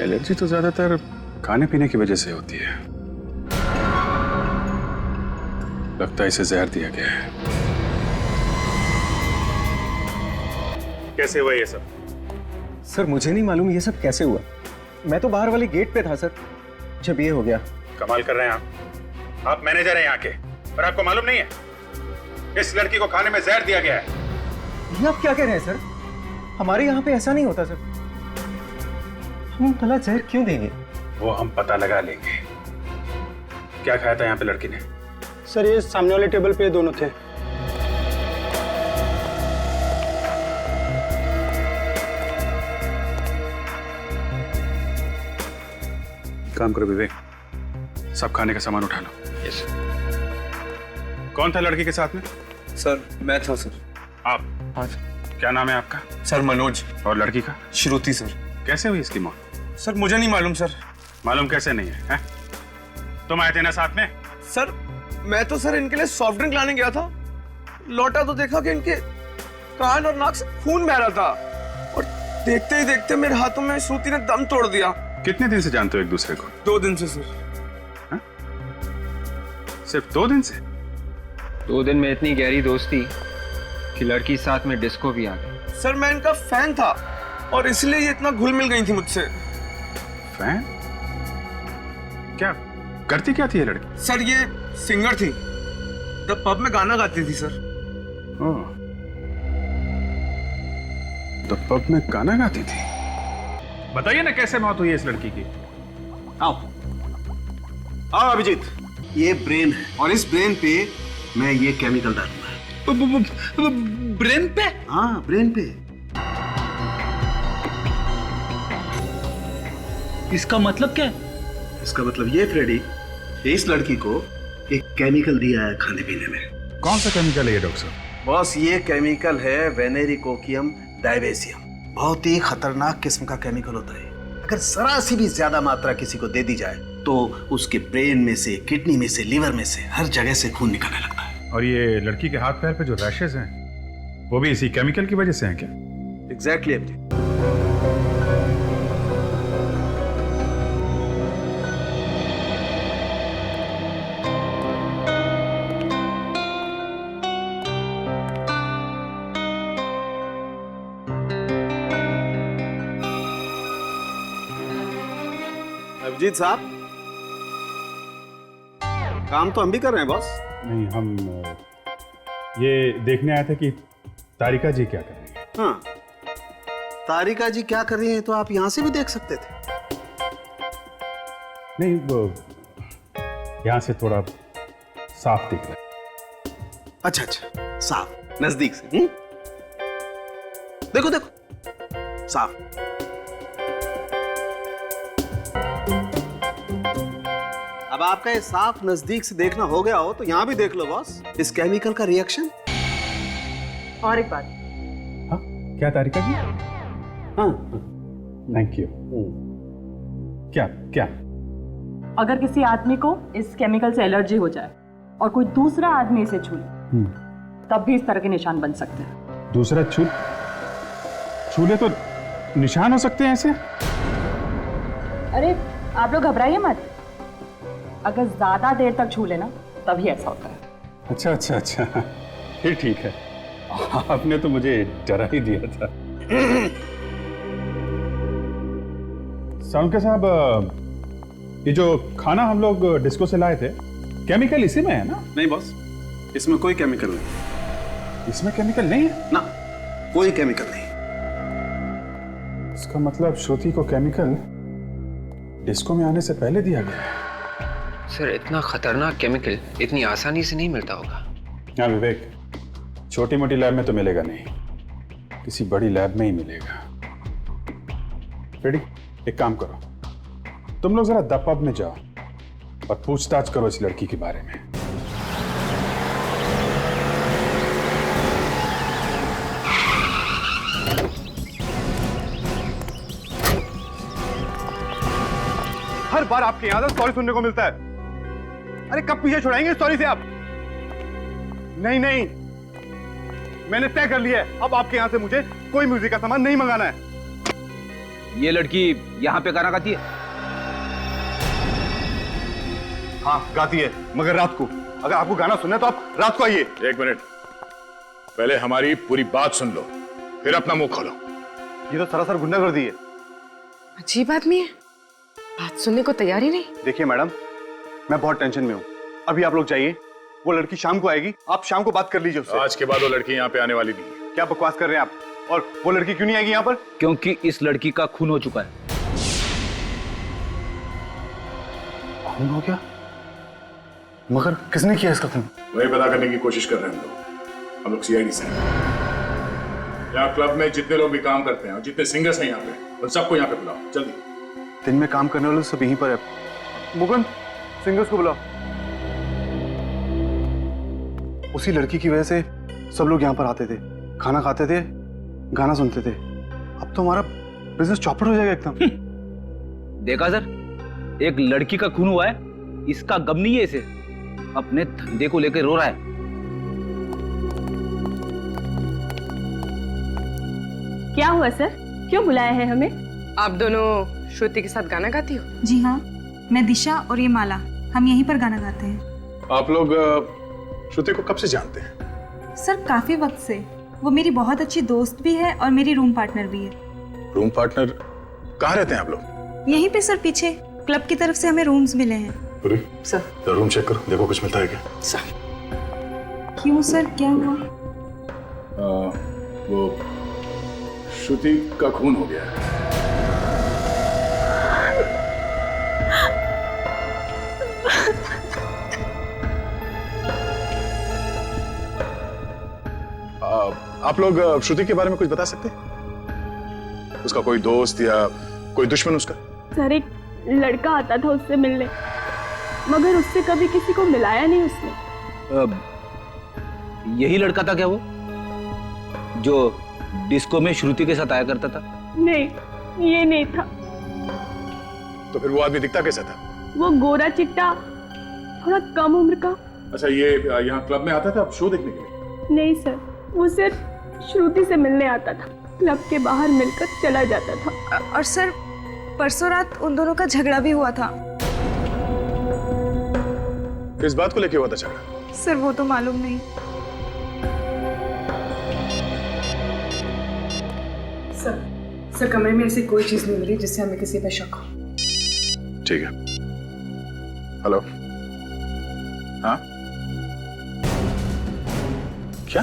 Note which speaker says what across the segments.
Speaker 1: Allergy तो ज्यादातर खाने पीने की वजह से होती है। लगता है इसे जहर दिया गया है। कैसे हुआ ये सब?
Speaker 2: सर मुझे नहीं मालूम ये सब कैसे हुआ। मैं तो बाहर वाले गेट पे था सर, जब ये हो गया।
Speaker 1: कमाल कर रहे हैं आप मैनेजर हैं यहाँ के, पर आपको मालूम नहीं है इस लड़की को खाने में जहर दिया गया है।
Speaker 2: ये आप क्या कह रहे हैं सर? हमारे यहाँ पे ऐसा नहीं होता सर। हम भला जहर क्यों देंगे?
Speaker 1: वो हम पता लगा लेंगे। क्या खाया था यहाँ पे लड़की ने?
Speaker 3: सर ये सामने वाले टेबल पे दोनों थे।
Speaker 1: काम करो विवेक, सब खाने का सामान उठा लो।
Speaker 4: यस।
Speaker 1: कौन था लड़की के साथ में?
Speaker 4: सर मैं था सर।
Speaker 1: आप?
Speaker 4: हाँ सर।
Speaker 1: क्या नाम है आपका?
Speaker 4: सर मनोज।
Speaker 1: और लड़की का?
Speaker 4: श्रुति सर।
Speaker 1: कैसे हुई इसकी मौत?
Speaker 4: सर मुझे नहीं मालूम सर।
Speaker 1: मालूम कैसे नहीं है, हैं? तुम आए थे ना साथ में?
Speaker 4: सर मैं तो सर इनके लिए सॉफ्ट ड्रिंक लाने गया था, लौटा तो देखा कि इनके कान और नाक से खून बह रहा था, और देखते ही देखते मेरे हाथों में श्रुति ने दम तोड़ दिया।
Speaker 1: कितने दिन से जानते हो एक दूसरे को?
Speaker 4: 2 दिन से सर।
Speaker 1: हा? सिर्फ 2 दिन से?
Speaker 5: 2 दिन में इतनी गहरी दोस्ती कि लड़की साथ में डिस्को भी आ गई।
Speaker 4: सर मैं इनका फैन था और इसलिए ये इतना घुल मिल गई थी मुझसे।
Speaker 1: फैन? क्या करती क्या थी ये लड़की?
Speaker 4: सर ये सिंगर थी, द पब में गाना गाती थी सर।
Speaker 1: ओह, द पब में गाना गाती थी। बताइए ना कैसे मौत हुई है इस लड़की की?
Speaker 6: आओ आओ अभिजीत, ये ब्रेन है और इस ब्रेन पे मैं ये केमिकल डालूंगा।
Speaker 4: ब्रेन पे?
Speaker 6: हाँ ब्रेन पे।
Speaker 3: इसका मतलब क्या है?
Speaker 6: इसका मतलब ये फ्रेडी, इस लड़की को एक केमिकल दिया है खाने पीने में।
Speaker 1: कौन सा केमिकल है ये डॉक्टर साहब?
Speaker 6: बॉस ये केमिकल है वेनेरिकोकियम डायवेसियम। बहुत ही खतरनाक किस्म का केमिकल होता है। अगर जरा सी भी ज्यादा मात्रा किसी को दे दी जाए तो उसके ब्रेन में से, किडनी में से, लिवर में से, हर जगह से खून निकलने लगता है।
Speaker 1: और ये लड़की के हाथ पैर पे जो रैशेज हैं वो भी इसी केमिकल की वजह से हैं क्या?
Speaker 6: एग्जैक्टली अभिजीत। अभिजीत साहब, काम तो हम भी कर रहे हैं बॉस।
Speaker 1: नहीं, हम ये देखने आए थे कि तारिका जी क्या कर रही है।
Speaker 6: हाँ, तारिका जी क्या कर रही हैं तो आप यहां से भी देख सकते थे।
Speaker 1: नहीं, वो यहाँ से थोड़ा साफ दिख रहा है।
Speaker 6: अच्छा अच्छा, साफ नजदीक से। देखो देखो, साफ। अब आपका ये साफ नजदीक से देखना हो गया हो तो यहां भी देख लो बॉस, इस केमिकल का रिएक्शन।
Speaker 7: और एक बात,
Speaker 1: हाँ क्या तारिका जी?
Speaker 6: हाँ,
Speaker 1: थैंक यू। क्या क्या?
Speaker 7: अगर किसी आदमी को इस केमिकल से एलर्जी हो जाए और कोई दूसरा आदमी इसे छू ले, तब भी इस तरह के निशान बन सकते हैं।
Speaker 1: दूसरा छूले तो निशान हो सकते हैं ऐसे?
Speaker 7: अरे आप लोग घबराइए मत, अगर ज्यादा देर तक छू लेना तभी ऐसा होता है।
Speaker 1: अच्छा अच्छा अच्छा, फिर ठीक है। आपने तो मुझे डरा ही दिया था। सालुंके साहब, ये जो खाना हम लोग डिस्को से लाए थे, केमिकल इसी में है ना?
Speaker 6: नहीं बॉस, इसमें कोई केमिकल नहीं।
Speaker 1: इसमें केमिकल नहीं है
Speaker 6: ना, कोई केमिकल नहीं।
Speaker 1: इसका मतलब श्रुति को केमिकल डिस्को में आने से पहले दिया गया है।
Speaker 5: सर इतना खतरनाक केमिकल इतनी आसानी से नहीं मिलता होगा।
Speaker 1: हाँ विवेक, छोटी मोटी लैब में तो मिलेगा नहीं, किसी बड़ी लैब में ही मिलेगा। रेडी, एक काम करो, तुम लोग जरा द पब में जाओ और पूछताछ करो इस लड़की के बारे में।
Speaker 2: हर बार आपके यहाँ से सॉरी सुनने को मिलता है। अरे कब पीछे छुड़ाएंगे सॉरी से आप? नहीं नहीं, मैंने तय कर लिया है, अब आपके यहाँ से मुझे कोई म्यूजिक का सामान नहीं मंगाना है।
Speaker 8: ये लड़की यहाँ पे गाना गाती है?
Speaker 2: हाँ गाती है, मगर रात को। अगर आपको गाना सुनना है तो आप रात को आइए।
Speaker 9: एक मिनट, पहले हमारी पूरी बात सुन लो, फिर अपना मुंह खोलो।
Speaker 2: ये तो सरासर गुंडागर्दी है।
Speaker 10: अजीब आदमी है, बात सुनने को तैयार ही नहीं।
Speaker 2: देखिए मैडम, मैं बहुत टेंशन में हूँ। अभी आप लोग जाइए, वो लड़की शाम को आएगी, आप शाम को बात कर लीजिए उससे।
Speaker 9: आज के बाद वो लड़की यहाँ पे आने वाली नहीं है।
Speaker 2: क्या बकवास कर रहे हैं आप? और वो लड़की क्यों नहीं आएगी यहाँ पर?
Speaker 8: क्योंकि इस लड़की का खून हो चुका है।
Speaker 2: खून हो गया? मगर किसने किया इसका खून?
Speaker 9: वही पता करने की कोशिश कर रहे हैं हम लोग सीआईडी से। यहाँ क्लब में जितने लोग भी काम करते हैं और जितने सिंगर्स हैं यहाँ पे, उन सबको यहाँ पे बुलाओ जल्दी।
Speaker 2: दिन में काम करने वाले सब यहीं पर है। मुकुंद, सिंगर्स को बुलाओ। उसी लड़की की वजह से सब लोग यहाँ पर आते थे, खाना खाते थे, गाना सुनते थे। अब तो हमारा बिजनेस चौपट हो जाएगा एकदम।
Speaker 8: देखा सर, एक लड़की का खून हुआ है, इसका गम नहीं है, इसे अपने धंधे को लेकर रो रहा है।
Speaker 7: क्या हुआ सर, क्यों बुलाया है हमें?
Speaker 10: आप दोनों श्रुति के साथ गाना गाती हो?
Speaker 11: जी हाँ, मैं दिशा और ये माला, हम यहीं पर गाना गाते हैं।
Speaker 9: आप लोग श्रुति को कब से जानते हैं?
Speaker 11: सर काफी वक्त से। वो मेरी बहुत अच्छी दोस्त भी है और मेरी रूम पार्टनर भी है।
Speaker 9: Room partner? कहाँ रहते हैं आप लोग?
Speaker 11: यहीं पे सर, पीछे क्लब की तरफ से हमें रूम्स मिले हैं।
Speaker 9: पूरी
Speaker 10: सर।
Speaker 9: रूम चेक करो, देखो कुछ मिलता है क्या।
Speaker 10: सर।
Speaker 11: क्यों सर, क्या हुआ?
Speaker 9: वो श्रुति का खून हो गया है। आप लोग श्रुति के बारे में कुछ बता सकते हैं? उसका कोई दोस्त या कोई दुश्मन उसका?
Speaker 7: सर एक लड़का आता था उससे मिलने, मगर उससे कभी किसी को मिलाया नहीं उसने।
Speaker 8: यही लड़का था क्या वो, जो डिस्को में श्रुति के साथ आया करता था?
Speaker 7: नहीं, ये नहीं था।
Speaker 9: तो फिर वो आदमी दिखता कैसा था?
Speaker 7: वो गोरा चिट्टा, थोड़ा कम उम्र का।
Speaker 9: अच्छा, ये यहाँ क्लब में आता था शो देखने के लिए?
Speaker 7: नहीं सर, वो सिर्फ श्रुति से मिलने आता था, क्लब के बाहर मिलकर चला जाता था।
Speaker 11: और सर परसों रात उन दोनों का झगड़ा भी हुआ था।
Speaker 9: किस बात को लेके हुआ था झगड़ा?
Speaker 11: सर वो तो मालूम नहीं।
Speaker 10: सर कमरे में ऐसी कोई चीज नहीं मिली जिससे हमें किसी पे शक हो।
Speaker 9: ठीक है। हेलो। हाँ, क्या?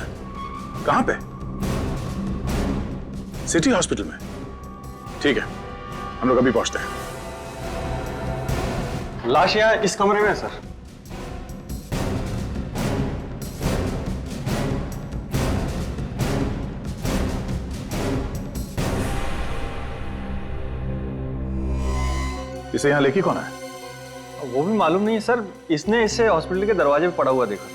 Speaker 9: कहां पे? सिटी हॉस्पिटल में? ठीक है, हम लोग अभी पहुंचते हैं।
Speaker 2: लाश यहाँ इस कमरे में है सर।
Speaker 9: इसे यहाँ लेके कौन है?
Speaker 3: वो भी मालूम नहीं है सर, इसने इसे हॉस्पिटल के दरवाजे पे पड़ा हुआ देखा।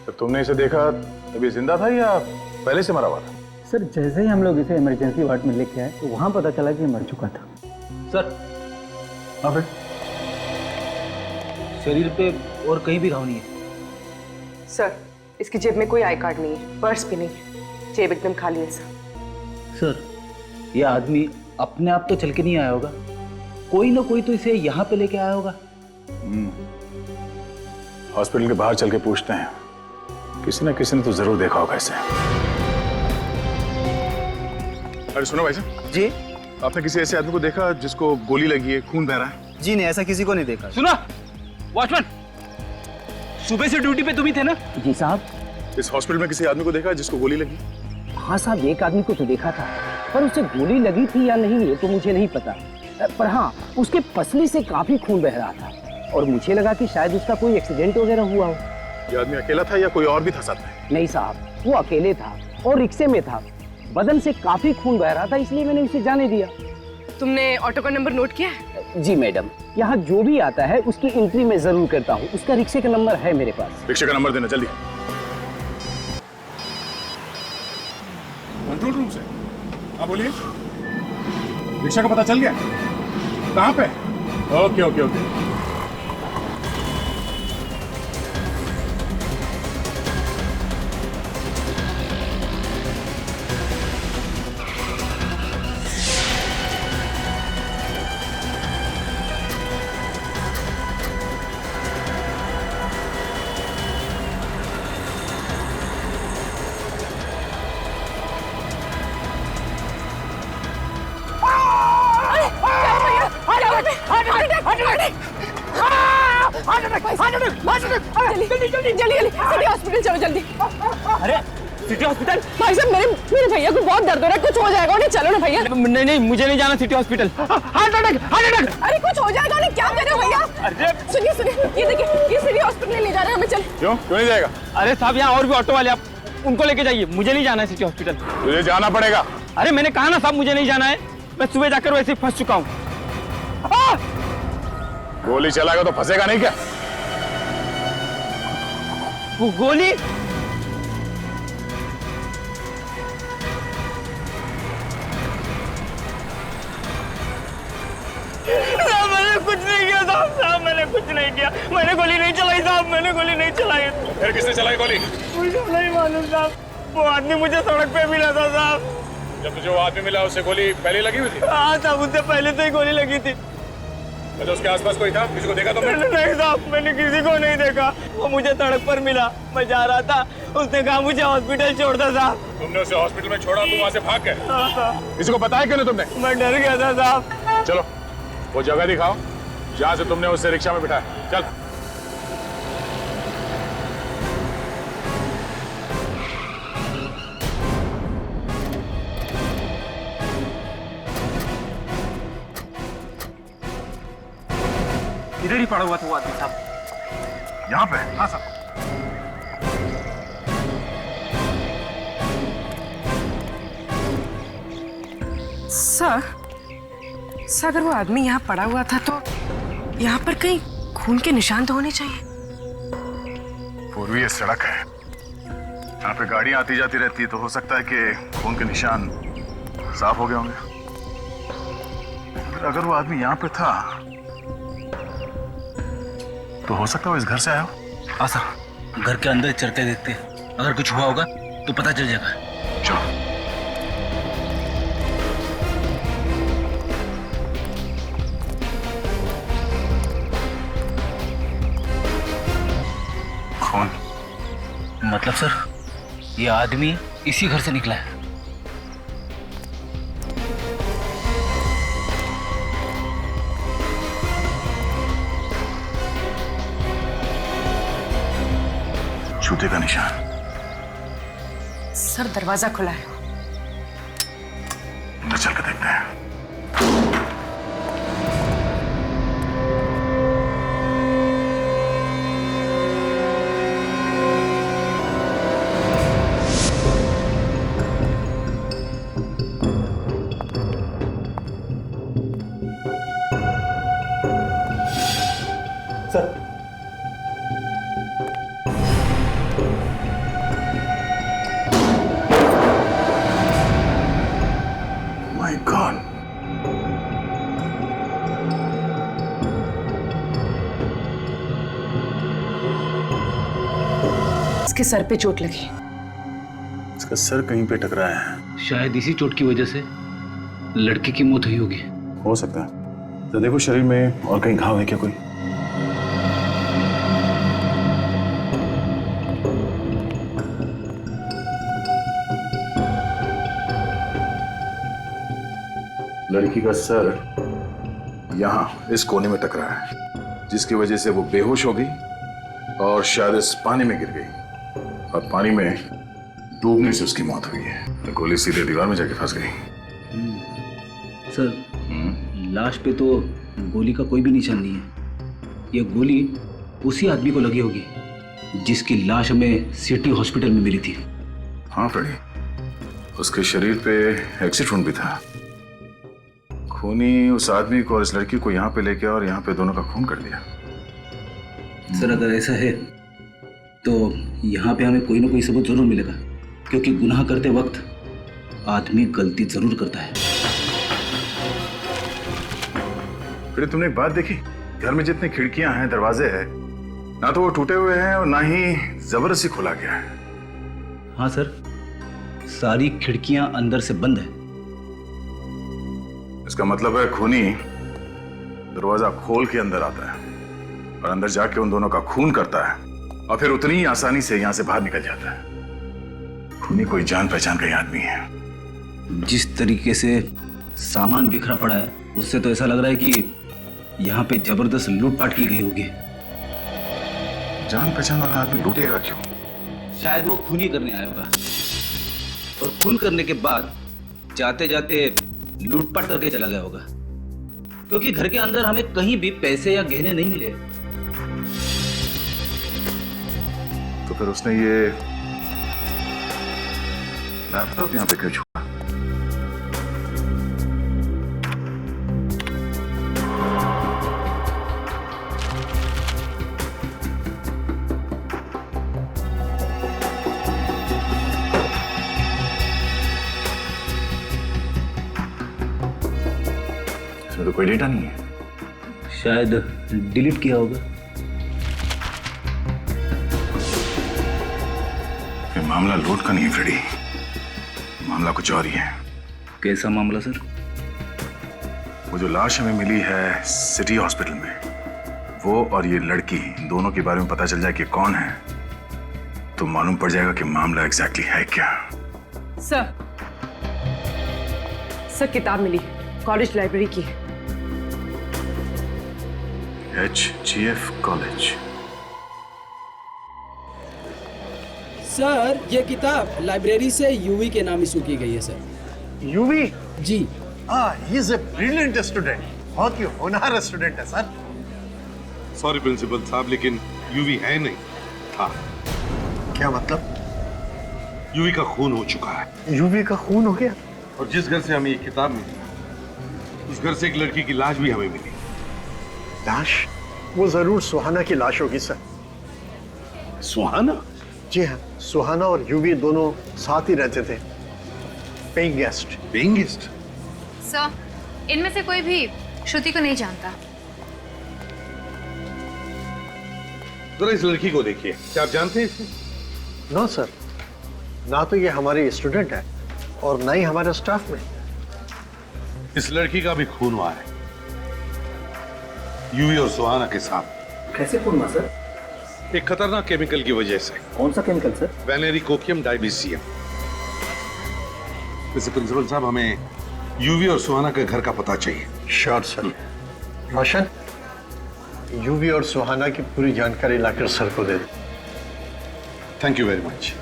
Speaker 9: तो तुमने इसे देखा तभी जिंदा था या पहले से मरा हुआ था?
Speaker 3: सर जैसे ही हम लोग इसे इमरजेंसी वार्ड में लेके आए तो वहां पता चला कि मर चुका था।
Speaker 8: सर,
Speaker 9: हाँ फिर?
Speaker 8: शरीर पे और कहीं भी घाव नहीं है।
Speaker 10: सर इसकी जेब में कोई आई कार्ड नहीं है, पर्स भी नहीं है, जेब एकदम खाली है सर।
Speaker 8: सर, यह आदमी अपने आप तो चल के नहीं आया होगा, कोई ना कोई तो इसे यहाँ पे लेके आया होगा।
Speaker 9: हॉस्पिटल के बाहर चल के पूछते हैं, किसी ने तो जरूर देखा होगा इसे। अरे सुनो भाई साहब
Speaker 3: जी,
Speaker 9: आपने किसी ऐसे आदमी को देखा जिसको गोली लगी है, खून बह रहा है?
Speaker 3: जी नहीं, ऐसा किसी को नहीं देखा।
Speaker 8: सुना वॉचमैन, सुबह से ड्यूटी पे तुम ही थे ना?
Speaker 3: जी साहब।
Speaker 9: इस हॉस्पिटल में किसी आदमी को देखा जिसको गोली लगी?
Speaker 3: हाँ साहब, एक आदमी को तो देखा था, पर उसे गोली लगी थी या नहीं ये तो मुझे नहीं पता, पर हाँ उसके पसली से काफी खून बह रहा था और मुझे लगा कि शायद उसका कोई एक्सीडेंट वगैरह हुआ हो।
Speaker 9: ये आदमी अकेला था या कोई और भी था साथ में?
Speaker 3: नहीं साहब, वो अकेले था और रिक्शे में था, बदन से काफी खून बह रहा था, इसलिए मैंने उसे जाने दिया।
Speaker 10: तुमने ऑटो का नंबर नोट किया है?
Speaker 3: जी मैडम, यहाँ जो भी आता है उसकी एंट्री मैं जरूर करता हूँ, उसका रिक्शे का नंबर है मेरे पास।
Speaker 9: रिक्शे का नंबर देना जल्दी। कंट्रोल रूम से? हाँ बोलिए। रिक्शा का पता चल गया? कहाँ पे? Okay okay okay.
Speaker 10: जल्दी सिटी हॉस्पिटल चलो जल्दी।
Speaker 8: अरे सिटी हॉस्पिटल?
Speaker 10: भाई साहब मेरे भैया को बहुत दर्द हो रहा है, कुछ हो जाएगा उन्हें, चलो ना भैया।
Speaker 8: नहीं नहीं, मुझे नहीं जाना city hospital. Heart attack, heart attack.
Speaker 10: अरे कुछ हो जाएगा उन्हें, क्या कर रहे हो भैया? सुनिए सुनिए, ये देखिए, ये सिटी हॉस्पिटल ले जा रहे हैं हमें, चल।
Speaker 1: क्यों नहीं जाएगा?
Speaker 8: अरे साहब, यहाँ और भी ऑटो वाले, आप उनको लेके जाइए, मुझे नहीं जाना है सिटी हॉस्पिटल।
Speaker 1: तुझे जाना पड़ेगा।
Speaker 8: अरे मैंने कहा ना साहब, मुझे नहीं जाना है, मैं सुबह जाकर वैसे ही फंस चुका हूँ।
Speaker 1: गोली चलाएगा तो फंसेगा नहीं क्या?
Speaker 8: वो गोली? मैंने कुछ नहीं किया साहब, मैंने कुछ नहीं किया, मैंने गोली नहीं चलाई साहब, मैंने गोली नहीं चलाई।
Speaker 9: फिर किसने चलाई गोली?
Speaker 8: मुझे नहीं मालूम साहब, वो आदमी मुझे सड़क पे मिला था साहब।
Speaker 9: जब तुझे वो आदमी मिला उससे गोली पहले लगी हुई थी?
Speaker 8: हाँ साहब, उससे पहले तो ही गोली लगी थी।
Speaker 9: अच्छा, उसके आसपास कोई था? किसी को देखा तुमने?
Speaker 8: नहीं साहब, मैंने किसी को नहीं देखा, वो मुझे सड़क पर मिला, मैं जा रहा था, उसने कहा मुझे हॉस्पिटल छोड़ दो साहब।
Speaker 9: तुमने उसे हॉस्पिटल में छोड़ा, तुम वहाँ से भाग गए?
Speaker 8: हाँ साहब।
Speaker 1: किसी को बताया क्यों नहीं तुमने?
Speaker 8: मैं डर गया था साहब।
Speaker 1: चलो वो जगह दिखाओ जहाँ से तुमने उसे रिक्शा में बिठाया। चल।
Speaker 8: इधर ही पड़ा हुआ था वो आदमी साहब।
Speaker 1: यहाँ पे? हाँ सर।
Speaker 10: सर अगर वो आदमी यहाँ पड़ा हुआ था तो यहाँ पर कहीं खून के निशान तो होने चाहिए।
Speaker 1: पूर्वी ये सड़क है, यहाँ पे गाड़ियां आती जाती रहती है, तो हो सकता है कि खून के निशान साफ हो गए होंगे। फिर अगर वो आदमी यहाँ पे था तो हो सकता है वो इस घर से आया हो।
Speaker 6: हाँ सर, घर के अंदर चलते देखते, अगर कुछ हुआ होगा तो पता चल जाएगा।
Speaker 1: चलो। कौन?
Speaker 6: मतलब सर, ये आदमी इसी घर से निकला है।
Speaker 1: जूते का निशान।
Speaker 10: सर दरवाजा खुला है,
Speaker 1: अंदर चल के देखते हैं। My God.
Speaker 10: इसके सर पे चोट लगी।
Speaker 1: इसका सर कहीं पे टकराया है।
Speaker 6: शायद इसी चोट की वजह से लड़के की मौत हुई होगी।
Speaker 1: हो सकता है। तो देखो शरीर में और कहीं घाव है क्या कोई? लड़की का सर यहाँ इस कोने में टकरा है, जिसकी वजह से वो बेहोश हो गई और शायद इस पानी में गिर गई और पानी में डूबने से उसकी मौत हुई है। तो गोली सीधे दीवार में जाके फंस गई।
Speaker 6: सर, लाश पे तो गोली का कोई भी निशान नहीं है। ये गोली उसी आदमी को लगी होगी जिसकी लाश हमें सिटी हॉस्पिटल में मिली थी।
Speaker 1: हाँ फ्रेडी, उसके शरीर पे एक्सिट वुंड भी था। खूनी उस आदमी को और इस लड़की को यहाँ पे लेके और यहाँ पे दोनों का खून कर दिया।
Speaker 6: सर, अगर ऐसा है तो यहाँ पे हमें कोई ना कोई सबूत जरूर मिलेगा, क्योंकि गुनाह करते वक्त आदमी गलती जरूर करता है।
Speaker 1: फिर तुमने एक बात देखी, घर में जितनी खिड़कियां हैं, दरवाजे हैं, ना तो वो टूटे हुए हैं और ना ही जबरदस्ती खोला गया है।
Speaker 6: हाँ सर, सारी खिड़कियां अंदर से बंद है।
Speaker 1: इसका मतलब है खूनी दरवाजा खोल के अंदर आता है और अंदर जाके उन दोनों का खून करता है और फिर उतनी ही आसानी से यहां से बाहर निकल जाता है। खूनी कोई जान पहचान का ही आदमी है।
Speaker 6: जिस तरीके से सामान बिखरा पड़ा है, उससे तो ऐसा लग रहा है कि
Speaker 8: यहाँ पे जबरदस्त लूटपाट की गई होगी।
Speaker 9: जान पहचान वाला आदमी लूटेगा क्यों?
Speaker 8: शायद वो खून ही करने आया होगा, और खून करने के बाद जाते जाते लूटपाट करके चला गया होगा, क्योंकि घर के अंदर हमें कहीं भी पैसे या गहने नहीं मिले।
Speaker 9: तो फिर उसने ये लैपटॉप यहाँ पे क्यों छोड़ा? इसमें तो कोई डेटा नहीं है।
Speaker 8: शायद डिलीट किया होगा।
Speaker 9: ये मामला लूट का नहीं है फ्रेडी, मामला कुछ और ही है।
Speaker 8: कैसा मामला सर?
Speaker 9: वो जो लाश हमें मिली है सिटी हॉस्पिटल में, वो और ये लड़की दोनों के बारे में पता चल जाए कि कौन है, तो मालूम पड़ जाएगा कि मामला एग्जैक्टली है क्या।
Speaker 10: सर किताब मिली, कॉलेज लाइब्रेरी की।
Speaker 9: HGF college.
Speaker 12: सर ये किताब लाइब्रेरी से यूवी के नाम इशू की गई है सर।
Speaker 13: यूवी?
Speaker 12: जी।
Speaker 13: He is a brilliant student, बहुत ही होनहार स्टूडेंट है सर।
Speaker 14: सॉरी प्रिंसिपल साहब, लेकिन यूवी है नहीं, था।
Speaker 13: क्या मतलब?
Speaker 14: यूवी का खून हो चुका है।
Speaker 13: यूवी का खून हो गया?
Speaker 14: और जिस घर से हमें ये किताब मिली, उस घर से एक लड़की की लाश भी हमें मिली।
Speaker 13: लाश? वो जरूर सुहाना की लाश होगी सर।
Speaker 14: सुहाना?
Speaker 13: जी हाँ, सुहाना और यूवी दोनों साथ ही रहते थे, paying guest.
Speaker 14: Paying guest?
Speaker 11: Sir, इनमें से कोई भी श्रुति को नहीं जानता।
Speaker 14: जरा इस लड़की को देखिए, क्या आप जानते हैं इसे?
Speaker 13: नो सर, ना तो ये हमारी स्टूडेंट है और ना ही हमारे स्टाफ में।
Speaker 14: इस लड़की का भी खून हुआ है, यूवी और सुहाना के साथ।
Speaker 3: कैसे खून हुआ सर?
Speaker 14: एक खतरनाक केमिकल की वजह से।
Speaker 3: कौन सा केमिकल सर?
Speaker 14: वेनेरिकोकियम डाइबेसियम। वैसे प्रिंसिपल साहब, हमें यूवी और सुहाना के घर का पता चाहिए।
Speaker 13: Sure sir. रोशन, यूवी और सुहाना की पूरी जानकारी लाकर सर को दे दो।
Speaker 14: Thank you very much.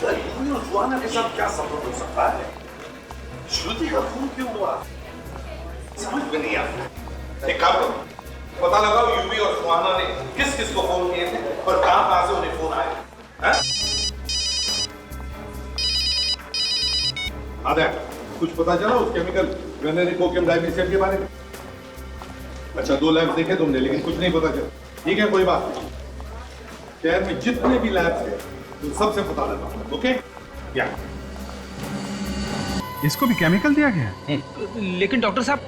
Speaker 9: UV और सुहाना के साथ क्या संबंध हो सकता है? श्रुति का खून क्यों हुआ? समझ में नहीं आता। एक काम करो, पता लगाओ यूवी और सुहाना ने किस किस को फोन किए थे और कहां से उन्हें फोन आए। आधा कुछ पता चला उस केमिकल वेनेरिकोकियम डाइबेसियम के बारे में? अच्छा, 2 लैब देखे तुमने, लेकिन कुछ नहीं पता चला। ठीक है, कोई बात नहीं। शहर में जितने भी लैब्स हैं तुम सबसे पता लगाओ, ओके? या
Speaker 1: इसको भी केमिकल दिया गया है?
Speaker 8: लेकिन डॉक्टर साहब,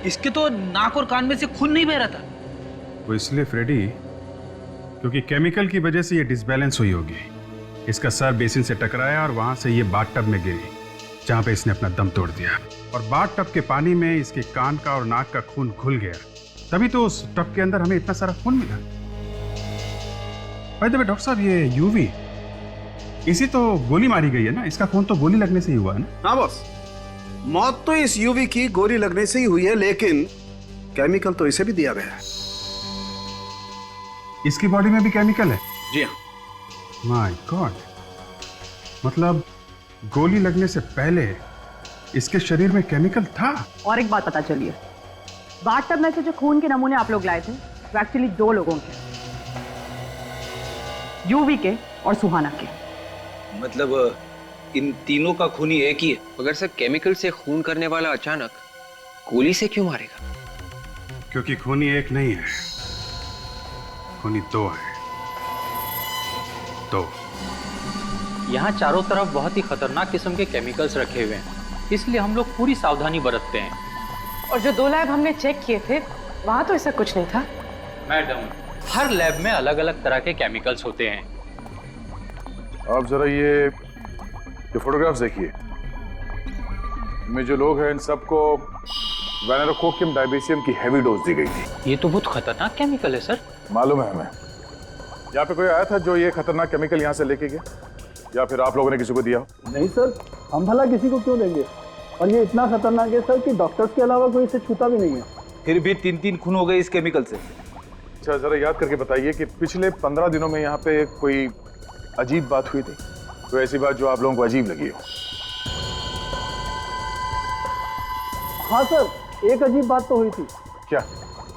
Speaker 8: इसके तो नाक और कान में से खून नहीं बह रहा था।
Speaker 1: वो इसलिए फ्रेडी, क्योंकि केमिकल की वजह से ये डिसबैलेंस हुई होगी। इसका सर बेसिन से टकराया और वहां से ये बाथटब में गिरी, जहां पे इसने अपना दम तोड़ दिया। और बाथटब के पानी में इसके कान का और नाक का खून घुल गया, तभी तो उस टब के अंदर हमें इतना सारा खून मिला। भाई डॉक्टर साहब, ये यूवी, इसी तो गोली मारी गई है ना? इसका खून तो गोली लगने से ही हुआ है ना?
Speaker 6: हाँ बॉस, मौत तो इस यूवी की गोली लगने से ही हुई है, लेकिन केमिकल तो इसे भी दिया गया है।
Speaker 1: इसकी बॉडी में भी केमिकल है?
Speaker 6: जी हाँ।
Speaker 1: माय गॉड, मतलब गोली लगने से पहले इसके शरीर में केमिकल था।
Speaker 7: और एक बात पता चली है, बाथटब में से जो खून के नमूने आप लोग लाए थे वो एक्चुअली 2 लोगों के, यूवी के और सुहाना के।
Speaker 8: मतलब इन तीनों का खून ही एक ही है?
Speaker 5: मगर सर, केमिकल से खून करने वाला अचानक गोली से क्यों मारेगा?
Speaker 1: क्योंकि खूनी एक नहीं है, खूनी 2 है। 2।
Speaker 12: यहाँ चारों तरफ बहुत ही खतरनाक किस्म के केमिकल्स रखे हुए हैं, इसलिए हम लोग पूरी सावधानी बरतते हैं।
Speaker 10: और जो 2 लैब हमने चेक किए थे, वहाँ तो ऐसा कुछ नहीं था।
Speaker 12: मैडम, हर लैब में अलग अलग तरह के केमिकल्स होते हैं।
Speaker 9: आप जरा ये फोटोग्राफ्स देखिए। इनमें जो लोग हैं इन सबको वेनेरिकोकियम डाइबेसियम की हैवी डोज दी गई थी।
Speaker 12: ये तो बहुत खतरनाक केमिकल है सर।
Speaker 9: मालूम है हमें। यहाँ पे कोई आया था जो ये खतरनाक केमिकल यहाँ से लेके गया, या फिर आप लोगों ने किसी को दिया हो?
Speaker 2: नहीं सर, हम भला किसी को क्यों देंगे?
Speaker 3: और ये इतना खतरनाक है सर कि डॉक्टर्स के अलावा कोई इसे छूता भी नहीं है।
Speaker 8: फिर भी 3 खून हो गए इस केमिकल से।
Speaker 14: अच्छा जरा याद करके बताइए कि पिछले 15 दिनों में यहाँ पे कोई अजीब बात हुई थी, कोई ऐसी बात जो आप लोगों को अजीब लगी हो?
Speaker 3: हाँ सर, एक अजीब बात तो हुई थी।
Speaker 14: क्या?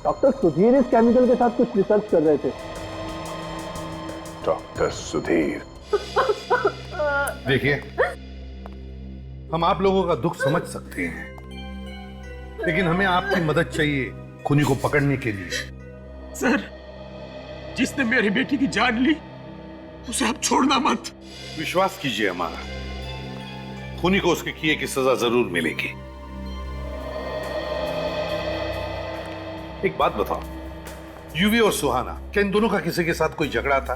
Speaker 3: डॉक्टर सुधीर इस केमिकल के साथ कुछ रिसर्च कर रहे थे।
Speaker 14: डॉक्टर सुधीर। देखिए, हम आप लोगों का दुख समझ सकते हैं, लेकिन हमें आपकी मदद चाहिए खूनी को पकड़ने के लिए।
Speaker 4: सर, जिसने मेरी बेटी की जान ली उसे आप छोड़ना मत।
Speaker 9: विश्वास कीजिए हमारा, खूनी को उसके किए की सजा जरूर मिलेगी। एक बात बताओ, यूवी और सुहाना, क्या इन दोनों का किसी के साथ कोई झगड़ा था,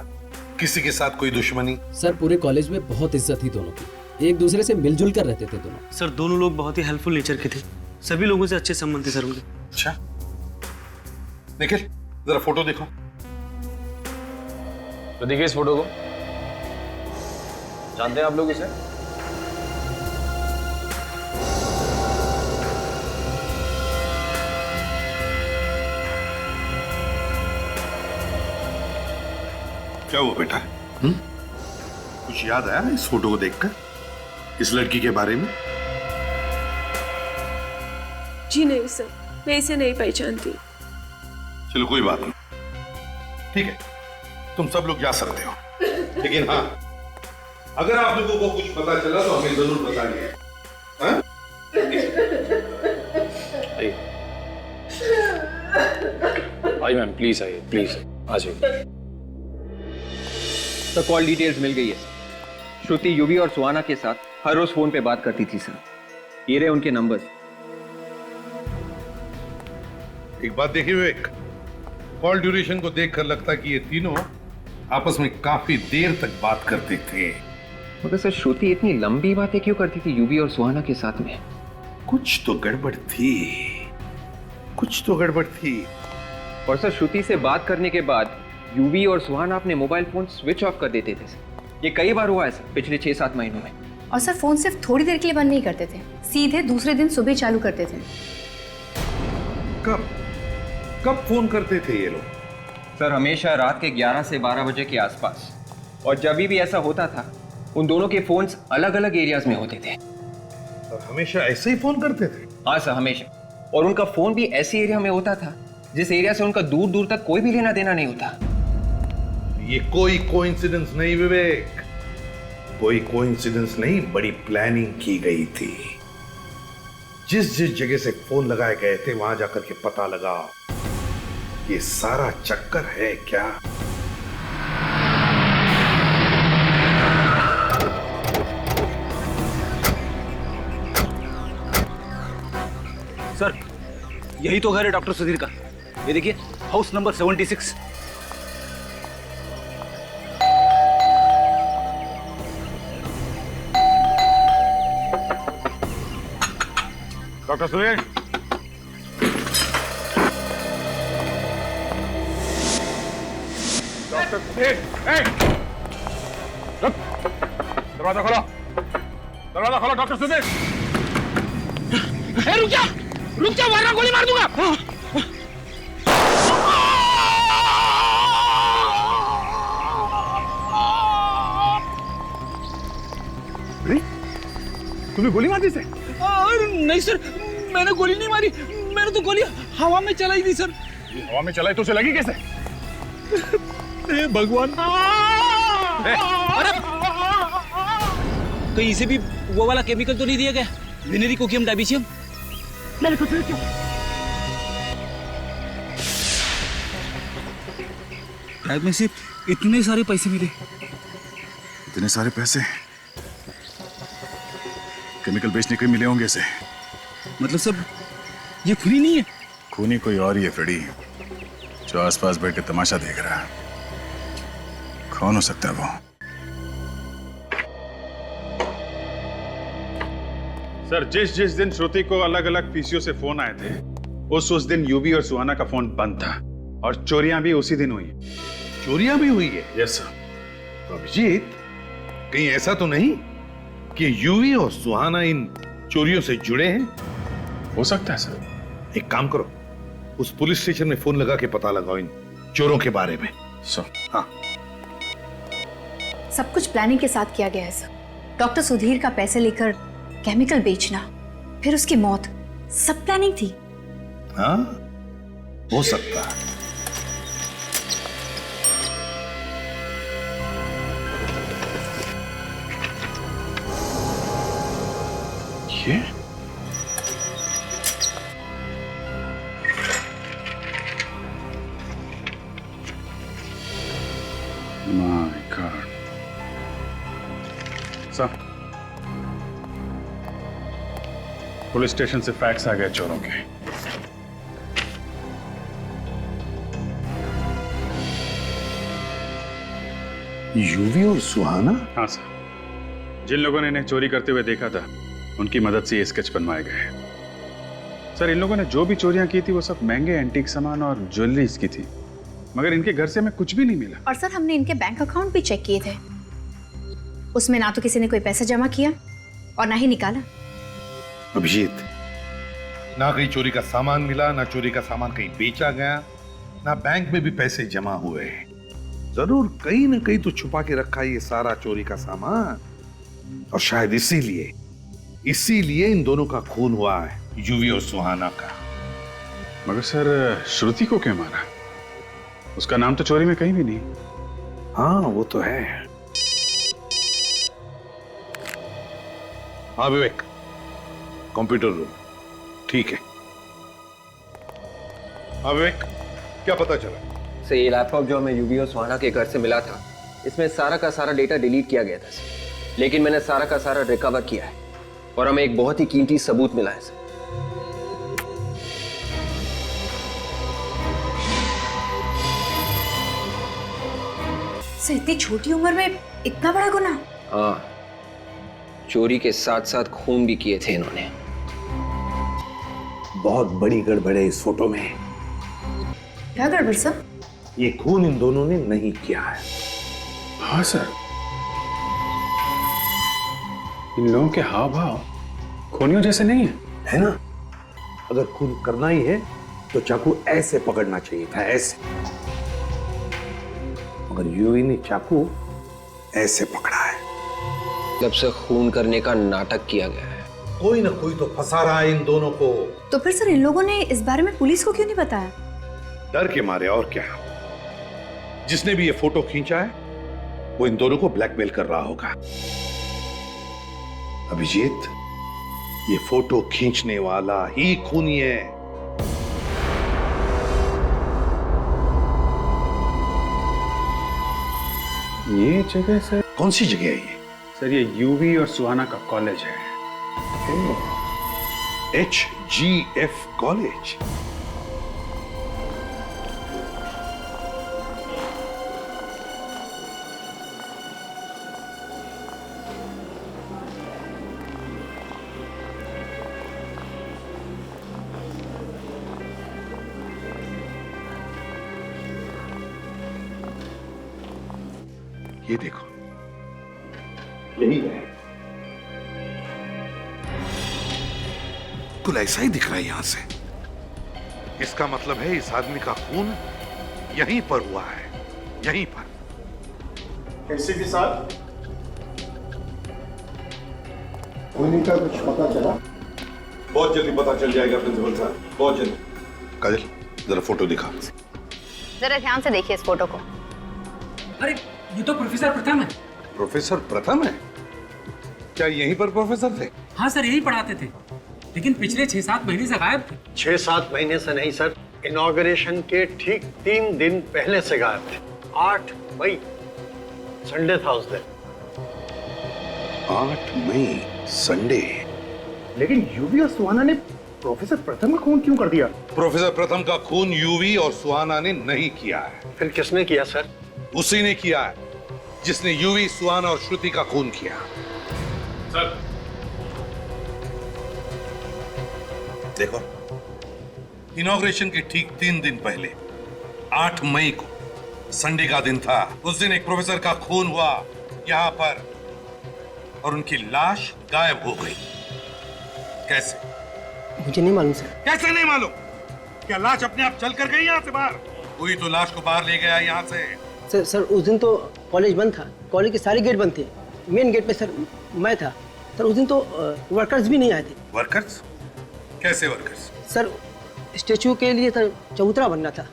Speaker 9: किसी के साथ कोई दुश्मनी?
Speaker 15: सर पूरे कॉलेज में बहुत इज्जत थी दोनों की, एक दूसरे से मिलजुल कर रहते थे दोनों।
Speaker 16: सर दोनों लोग बहुत ही हेल्पफुल नेचर के थे, सभी लोगों से अच्छे संबंध थे सर उनके।
Speaker 9: अच्छा, निखिल जरा फोटो देखो।
Speaker 17: तो देखिए इस फोटो को, जानते हैं आप लोग इसे?
Speaker 9: क्या हुआ बेटा? कुछ याद आया इस फोटो को देखकर, इस लड़की के बारे में?
Speaker 18: जी नहीं सर, मैं इसे नहीं पहचानती।
Speaker 9: चलो कोई बात नहीं, ठीक है, तुम सब लोग जा सकते हो, लेकिन हाँ, अगर आप लोगों को कुछ पता चला तो हमें जरूर बताइए। हाँ?
Speaker 17: आइए मैम, प्लीज आइए, प्लीज आ जाइए।
Speaker 5: तो कॉल डिटेल्स मिल गई है। श्रुति यूवी और सुहाना के साथ हर रोज फोन पे बात करती थी सर। ये रहे उनके नंबर।
Speaker 9: एक बात देखिए विवेक, कॉल ड्यूरेशन को देखकर लगता कि ये तीनों आपस में काफी देर तक बात करते थे।
Speaker 5: मगर सर श्रुति इतनी लंबी बातें क्यों करती थी यूवी और सुहाना के साथ में?
Speaker 9: कुछ तो गड़बड़ थी, कुछ तो गड़बड़ थी।
Speaker 5: और सर श्रुति से बात करने के बाद यूवी और सुहाना अपने मोबाइल फोन स्विच ऑफ कर देते थे सर। ये कई बार हुआ है सर पिछले 6-7 महीनों में।
Speaker 19: और सर फोन सिर्फ थोड़ी देर के लिए बंद नहीं करते थे, सीधे दूसरे दिन सुबह चालू करते थे।
Speaker 9: कब फोन करते थे ये लोग?
Speaker 5: सर हमेशा रात के 11 से 12 बजे के आसपास। और जब भी ऐसा होता था उन दोनों के फोन्स अलग अलग एरियाज में होते थे।
Speaker 9: और हमेशा ऐसे ही फोन करते थे?
Speaker 5: हाँ सर, हमेशा। और उनका फोन भी ऐसे एरिया में होता था जिस एरिया से उनका दूर दूर तक कोई भी लेना देना नहीं होता।
Speaker 9: ये कोई कोइंसिडेंस नहीं विवेक, कोई कोइंसिडेंस नहीं, बड़ी प्लानिंग की गई थी। जिस जिस जगह से फोन लगाए गए थे वहां जाकर के पता लगाओ, ये सारा चक्कर है क्या?
Speaker 8: सर यही तो घर है डॉक्टर सुधीर का। ये देखिए, house number 76।
Speaker 14: Doctor Sudhir, doctor Sudhir, दरवाजा खोलो, दरवाजा खोलो डॉक्टर सुधीर।
Speaker 20: रुक जा वरना गोली मार दूंगा।
Speaker 14: तुम्हें गोली मार दी से?
Speaker 20: नहीं सर, मैंने गोली नहीं मारी, मैंने तो गोली हवा में चलाई थी सर।
Speaker 14: हवा में चलाई तो उसे लगी कैसे?
Speaker 20: भगवान, कहीं इसे भी वो वाला केमिकल तो नहीं दिया गया, वेनेरी कोकियम डायबीसियम? मेरे को
Speaker 8: शायद में से इतने सारे पैसे मिले।
Speaker 2: इतने सारे पैसे केमिकल बेचने के मिले होंगे इसे।
Speaker 8: मतलब सब ये फ्री नहीं है?
Speaker 2: खूनी कोई और ही है फ्रेडी, जो आसपास बैठ के तमाशा देख रहा है। कौन हो सकता है वो?
Speaker 1: सर जिस जिस दिन श्रुति को अलग अलग पीसीओ से फोन आए थे उस दिन यूवी और सुहाना का फोन बंद था और चोरियां भी उसी दिन हुई।
Speaker 9: चोरियां भी हुई है?
Speaker 1: Yes sir.
Speaker 9: तो अभिजीत, कहीं ऐसा तो नहीं कि यूवी और सुहाना इन
Speaker 14: चोरियों से जुड़े हैं?
Speaker 1: हो सकता है सर।
Speaker 14: एक काम करो, उस पुलिस स्टेशन में फोन लगा के पता लगाओ इन चोरों के बारे में। हाँ,
Speaker 19: सब कुछ प्लानिंग के साथ किया गया है सर। डॉक्टर सुधीर का पैसे लेकर केमिकल बेचना, फिर उसकी मौत, सब प्लानिंग थी।
Speaker 14: हाँ, हो सकता है।
Speaker 1: ये my God sir, police station से फैक्स आ गए चोरों के।
Speaker 14: यूवी और सुहाना?
Speaker 1: हाँ सर, जिन लोगों ने इन्हें चोरी करते हुए देखा था उनकी मदद से ये स्केच बनवाए गए। सर, इन लोगों ने जो भी चोरियां की थी वो सब महंगे एंटीक सामान और ज्वेलरीज की थी, मगर इनके घर से हमें कुछ भी नहीं मिला।
Speaker 19: और सर, हमने इनके बैंक अकाउंट भी चेक किए थे, उसमें ना तो किसी ने कोई पैसा जमा किया और ना ही निकाला।
Speaker 14: अभिजीत, ना कहीं चोरी का सामान मिला, ना चोरी का सामान कहीं बेचा गया, ना बैंक में भी पैसे जमा हुए। जरूर कहीं ना कहीं तो छुपा के रखा ये सारा चोरी का सामान, और शायद इसीलिए इन दोनों का खून हुआ है, यूवी और सुहाना का।
Speaker 1: मगर सर, श्रुति को क्यों मारा? उसका नाम तो चोरी में कहीं भी नहीं।
Speaker 14: हाँ, वो तो है। हाँ विवेक, कंप्यूटर रूम। ठीक है। हाँ विवेक, क्या पता चला?
Speaker 5: सर, ये लैपटॉप जो हमें यूवी और सुहाना के घर से मिला था, इसमें सारा का सारा डेटा डिलीट किया गया था सर, लेकिन मैंने सारा का सारा रिकवर किया है और हमें एक बहुत ही कीमती सबूत मिला है सर।
Speaker 19: सर, इतनी छोटी उम्र में इतना बड़ा गुनाह?
Speaker 5: हाँ, चोरी के साथ साथ खून भी किए थे इन्होंने।
Speaker 6: बहुत बड़ी गड़बड़ है इस फोटो में।
Speaker 19: क्या गड़बड़ सर?
Speaker 6: ये खून इन दोनों ने नहीं किया है।
Speaker 1: हाँ सर, इन लोगों के हाव भाव खूनियों जैसे नहीं है
Speaker 6: ना? अगर खून करना ही है तो चाकू ऐसे पकड़ना चाहिए था, ऐसे। मगर यूवी ने चाकू ऐसे पकड़ा है।
Speaker 5: जब से खून करने का नाटक किया गया है।
Speaker 14: कोई ना कोई तो फंसा रहा है इन दोनों को।
Speaker 19: तो फिर सर, इन लोगों ने इस बारे में पुलिस को क्यों नहीं बताया?
Speaker 14: डर के मारे, और क्या। जिसने भी ये फोटो खींचा है वो इन दोनों को ब्लैकमेल कर रहा होगा। अभिजीत, ये फोटो खींचने वाला ही खूनी है।
Speaker 1: ये जगह सर?
Speaker 14: कौन सी जगह है ये?
Speaker 1: सर, ये यूवी और सुहाना का कॉलेज है।
Speaker 14: HGF college. ये देखो, यही है। बिल्कुल ऐसा ही दिख रहा है यहां से। इसका मतलब है इस आदमी का खून यहीं पर हुआ है, यहीं पर।
Speaker 2: एसीपी साहब, खूनी का कुछ पता चला?
Speaker 14: बहुत जल्दी पता चल जाएगा प्रिंसिपल साहब, बहुत जल्दी। काजल, जरा फोटो दिखा।
Speaker 19: जरा ध्यान से देखिए इस फोटो को।
Speaker 12: अरे, ये तो प्रोफेसर प्रथम है।
Speaker 14: प्रोफेसर प्रथम है? क्या यहीं पर प्रोफेसर थे?
Speaker 12: हाँ सर, यही पढ़ाते थे, लेकिन पिछले 6-7 महीने से गायब थे।
Speaker 13: 6-7 महीने से नहीं सर, इनॉग्रेशन के ठीक 3 दिन पहले से गायब थे। 8 मई, संडे था उस दिन।
Speaker 14: 8 मई, संडे।
Speaker 2: लेकिन यूवी और सुहाना ने प्रोफेसर प्रथम का खून क्यों कर दिया?
Speaker 14: प्रोफेसर प्रथम का खून यूवी और सुहाना ने नहीं किया है।
Speaker 13: फिर किसने किया सर?
Speaker 14: उसी ने किया है जिसने यूवी, सुहाना और श्रुति का खून किया।
Speaker 17: सर,
Speaker 14: देखो, इनॉग्रेशन के ठीक 3 दिन पहले 8 मई को संडे का दिन था। उस दिन एक प्रोफेसर का खून हुआ यहाँ पर और उनकी लाश गायब हो गई। कैसे?
Speaker 3: मुझे नहीं मालूम सर।
Speaker 14: कैसे नहीं मालूम? क्या लाश अपने आप चल कर गई यहाँ से बाहर? कोई तो लाश को बाहर ले गया यहाँ से।
Speaker 3: सर उस दिन तो कॉलेज बंद था, कॉलेज के सारे गेट बंद थे। मेन गेट पे सर मैं था सर। उस दिन तो वर्कर्स भी नहीं आए थे।
Speaker 14: वर्कर्स? कैसे वर्कर्स?
Speaker 3: सर स्टेचू के लिए सर चबूतरा बनना था।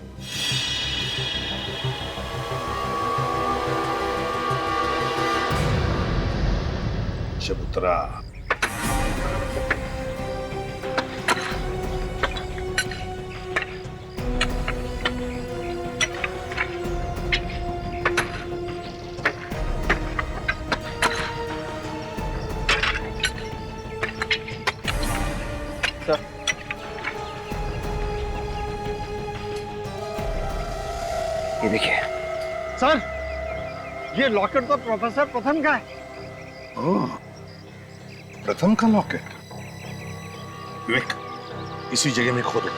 Speaker 14: चबूतरा?
Speaker 3: ये देखिए
Speaker 13: सर, ये लॉकेट तो प्रोफेसर प्रथम का है।
Speaker 14: ओह, प्रथम का लॉकेट। विवेक, इसी जगह में खोदो।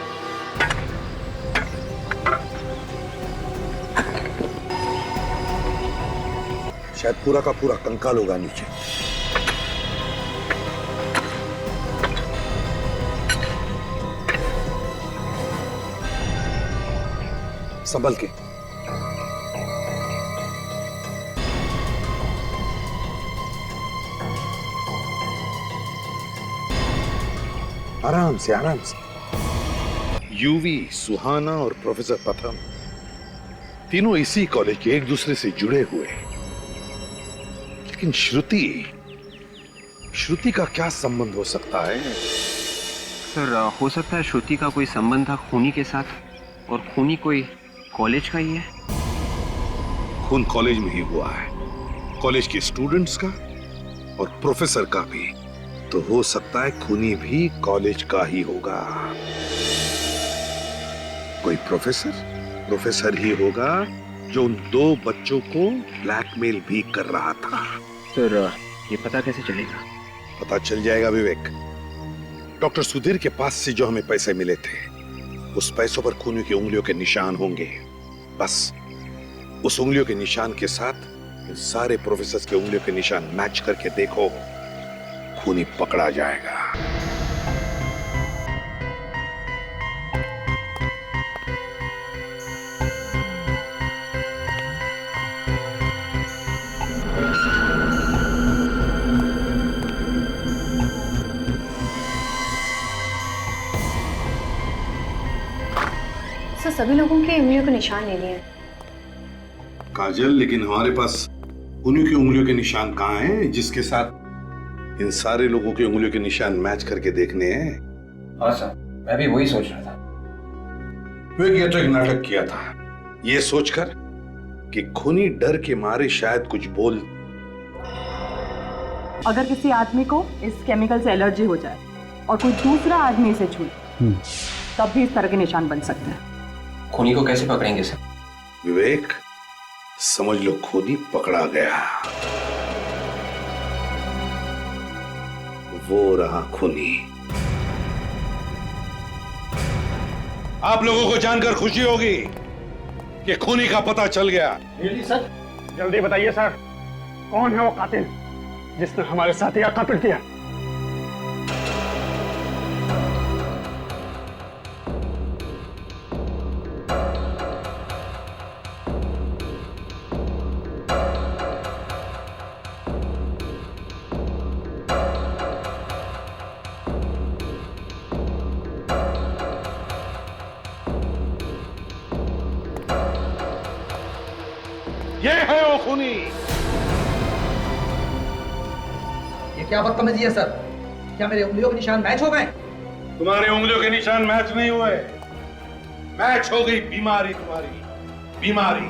Speaker 14: शायद पूरा का पूरा कंकाल होगा नीचे। संभल के। आराम से, आराम से। यूवी, सुहाना और प्रोफेसर प्रथम तीनों इसी कॉलेज के एक दूसरे से जुड़े हुए। लेकिन श्रुति का क्या संबंध हो सकता है?
Speaker 5: सर हो सकता है श्रुति का कोई संबंध था खूनी के साथ, और खूनी कोई कॉलेज का ही है।
Speaker 14: खून कॉलेज में ही हुआ है, कॉलेज के स्टूडेंट्स का और प्रोफेसर का भी। तो हो सकता है खूनी भी कॉलेज का ही होगा। कोई प्रोफेसर ही होगा जो उन दो बच्चों को ब्लैकमेल भी कर रहा था।
Speaker 5: सर ये पता कैसे चलेगा?
Speaker 14: पता चल जाएगा विवेक। डॉक्टर सुधीर के पास से जो हमें पैसे मिले थे, उस पैसों पर खूनी की उंगलियों के निशान होंगे। बस उस उंगलियों के निशान के साथ इन सारे प्रोफेसर्स के उंगलियों के निशान मैच करके देखो, खूनी पकड़ा जाएगा।
Speaker 19: सर सभी लोगों के उंगलियों के निशान ले लिए।
Speaker 14: काजल, लेकिन हमारे पास उन्हीं की उंगलियों के निशान कहाँ हैं जिसके साथ इन सारे लोगों की उंगलियों के निशान मैच करके देखने हैं?
Speaker 5: हाँ सर, मैं भी वही सोच रहा था।
Speaker 14: ये तो एक नाटक किया था, ये सोचकर कि खूनी डर के मारे शायद कुछ बोल।
Speaker 7: अगर किसी आदमी को इस केमिकल से एलर्जी हो जाए और कोई दूसरा आदमी इसे छूए, तब भी इस तरह के निशान बन सकते हैं।
Speaker 5: खूनी को कैसे पकड़ेंगे सर?
Speaker 14: विवेक, समझ लो खूनी पकड़ा गया। वो रहा खूनी। आप लोगों को जानकर खुशी होगी कि खूनी का पता चल गया।
Speaker 13: सर जल्दी बताइए सर, कौन है वो कातिल जिसने हमारे साथी का कत्ल किया?
Speaker 14: ये है वो खूनी।
Speaker 20: ये क्या बदतमीजी है सर? क्या मेरे उंगलियों के निशान मैच हो गए?
Speaker 14: तुम्हारे उंगलियों के निशान मैच नहीं हुए, मैच हो गई बीमारी, तुम्हारी बीमारी।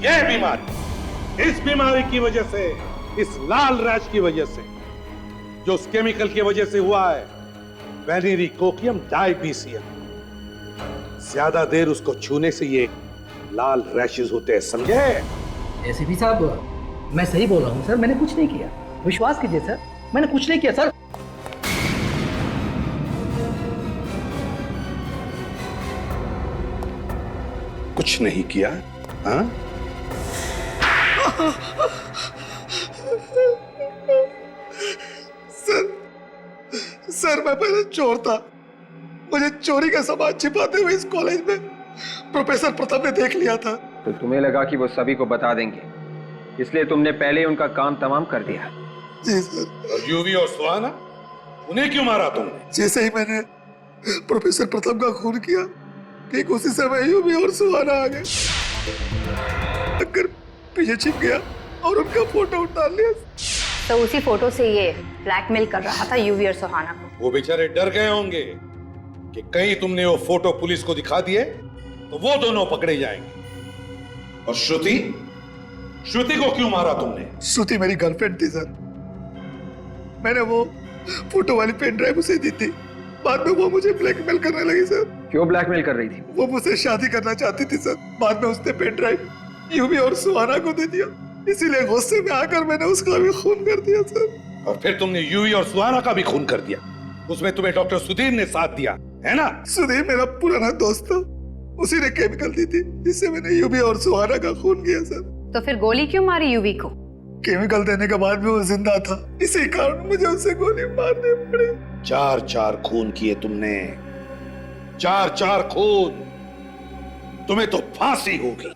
Speaker 14: ये बीमारी, इस बीमारी की वजह से, इस लाल रैश की वजह से, जो उस केमिकल की वजह से हुआ है, वेनेरिकोकियम डायबीसियम। ज्यादा देर उसको छूने से ये लाल रैशेस होते हैं, समझे?
Speaker 20: एसीपी साहब, मैं सही बोल रहा हूँ सर, मैंने कुछ नहीं किया। विश्वास कीजिए सर, मैंने कुछ नहीं किया सर।
Speaker 14: कुछ नहीं किया? हाँ?
Speaker 2: सर मैं पहले चोर था, मुझे चोरी का सामान छिपाते हुए इस कॉलेज में प्रोफेसर प्रताप ने देख लिया था।
Speaker 5: तो तुम्हें लगा कि वो सभी को बता देंगे, इसलिए तुमने पहले उनका काम तमाम कर दिया।
Speaker 2: जी सर।
Speaker 14: और यूवी और सुहाना, उन्हें क्यों मारा तुमने?
Speaker 2: जैसे ही मैंने प्रोफेसर प्रताप का खून किया, ठीक उसी समय यूवी और सुहाना आ गए, पीछे छिप गया और उनका फोटो उतार लिया।
Speaker 19: तो उसी फोटो से ये ब्लैकमेल कर रहा था यूवी और सुहाना को।
Speaker 14: वो बेचारे डर गए होंगे कि कहीं तुमने वो फोटो पुलिस को दिखा दिए तो वो दोनों पकड़े जाएंगे। और श्रुति, श्रुति को क्यों मारा तुमने?
Speaker 2: श्रुति मेरी गर्लफ्रेंड थी सर, मैंने वो फोटो वाली पेन ड्राइव उसे दी थी। बाद में वो मुझे ब्लैकमेल करने लगी सर।
Speaker 5: क्यों ब्लैकमेल कर रही थी?
Speaker 2: वो मुझसे शादी करना चाहती थी सर। बाद में उसने पेन ड्राइव यूवी और सुहाना को दे दिया, इसीलिए गुस्से में आकर मैंने उसका भी खून कर दिया सर।
Speaker 14: और फिर तुमने यूवी और सुहाना का भी खून कर दिया, उसमें तुम्हें डॉक्टर सुधीर ने साथ दिया है ना?
Speaker 2: सुधीर मेरा पुराना दोस्त था, उसी ने केमिकल दी थी जिससे मैंने यूवी और सुहाना का खून किया सर।
Speaker 19: तो फिर गोली क्यों मारी यूवी को?
Speaker 2: केमिकल देने के बाद भी वो जिंदा था, इसी कारण मुझे उससे गोली मारनी पड़ी।
Speaker 14: 4 खून किए तुमने, 4 खून। तुम्हें तो फांसी होगी।